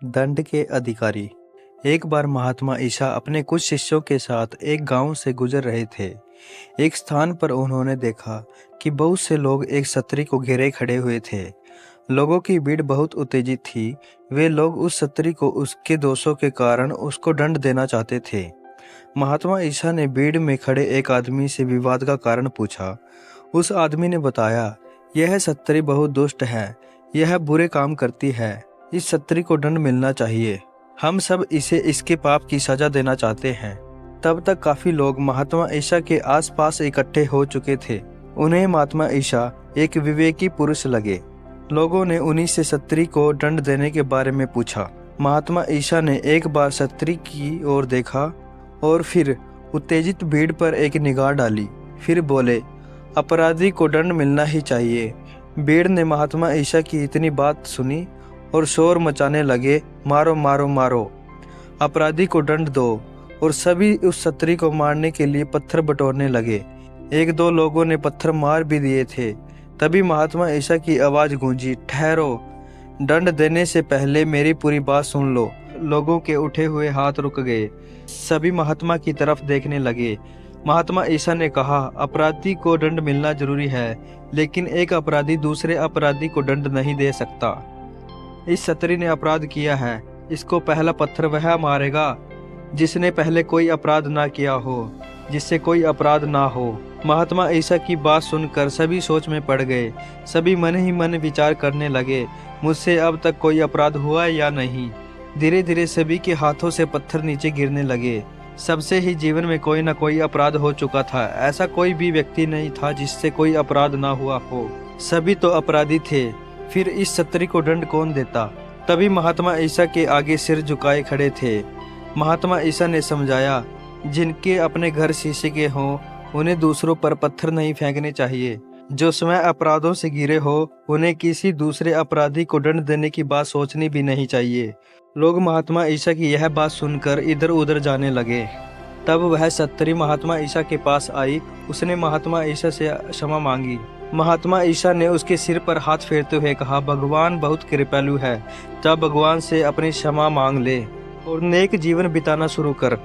दंड के अधिकारी। एक बार महात्मा ईसा अपने कुछ शिष्यों के साथ एक गांव से गुजर रहे थे। एक स्थान पर उन्होंने देखा कि बहुत से लोग एक छतरी को घेरे खड़े हुए थे। लोगों की भीड़ बहुत उत्तेजित थी। वे लोग उस छतरी को उसके दोषों के कारण उसको दंड देना चाहते थे। महात्मा ईसा ने भीड़ में खड़े एक आदमी से विवाद का कारण पूछा। उस आदमी ने बताया, यह छतरी बहुत दुष्ट है, यह बुरे काम करती है, इस छतरी को दंड मिलना चाहिए। हम सब इसे इसके पाप की सजा देना चाहते हैं। तब तक काफी लोग महात्मा ईसा के आसपास इकट्ठे हो चुके थे। उन्हें महात्मा ईसा एक विवेकी पुरुष लगे। लोगों ने उन्हीं से छतरी को दंड देने के बारे में पूछा। महात्मा ईसा ने एक बार छतरी की ओर देखा और फिर उत्तेजित भीड़ पर एक निगाह डाली। फिर बोले, अपराधी को दंड मिलना ही चाहिए। भीड़ ने महात्मा ईसा की इतनी बात सुनी और शोर मचाने लगे, मारो मारो मारो, अपराधी को दंड दो। और सभी उस छतरी को मारने के लिए पत्थर बटोरने लगे। एक दो लोगों ने पत्थर मार भी दिए थे। तभी महात्मा ईसा की आवाज गूंजी, ठहरो, दंड देने से पहले मेरी पूरी बात सुन लो। लोगों के उठे हुए हाथ रुक गए। सभी महात्मा की तरफ देखने लगे। महात्मा ईसा ने कहा, अपराधी को दंड मिलना जरूरी है, लेकिन एक अपराधी दूसरे अपराधी को दंड नहीं दे सकता। इस छतरी ने अपराध किया है, इसको पहला पत्थर वह मारेगा जिसने पहले कोई अपराध ना किया हो, जिससे कोई अपराध ना हो। महात्मा ईसा की बात सुनकर सभी सोच में पड़ गए। सभी मन ही मन विचार करने लगे, मुझसे अब तक कोई अपराध हुआ या नहीं। धीरे धीरे सभी के हाथों से पत्थर नीचे गिरने लगे। सबसे ही जीवन में कोई ना कोई अपराध हो चुका था। ऐसा कोई भी व्यक्ति नहीं था जिससे कोई अपराध ना हुआ हो। सभी तो अपराधी थे, फिर इस छतरी को दंड कौन देता। तभी महात्मा ईसा के आगे सिर झुकाए खड़े थे। महात्मा ईसा ने समझाया, जिनके अपने घर शीशे के हों उन्हें दूसरों पर पत्थर नहीं फेंकने चाहिए। जो स्वयं अपराधों से घिरे हो उन्हें किसी दूसरे अपराधी को दंड देने की बात सोचनी भी नहीं चाहिए। लोग महात्मा ईसा की यह बात सुनकर इधर उधर जाने लगे। तब वह छतरी महात्मा ईसा के पास आई। उसने महात्मा ईसा से क्षमा मांगी। महात्मा ईसा ने उसके सिर पर हाथ फेरते हुए कहा, भगवान बहुत कृपालु है, जा भगवान से अपनी क्षमा मांग ले और नेक जीवन बिताना शुरू कर।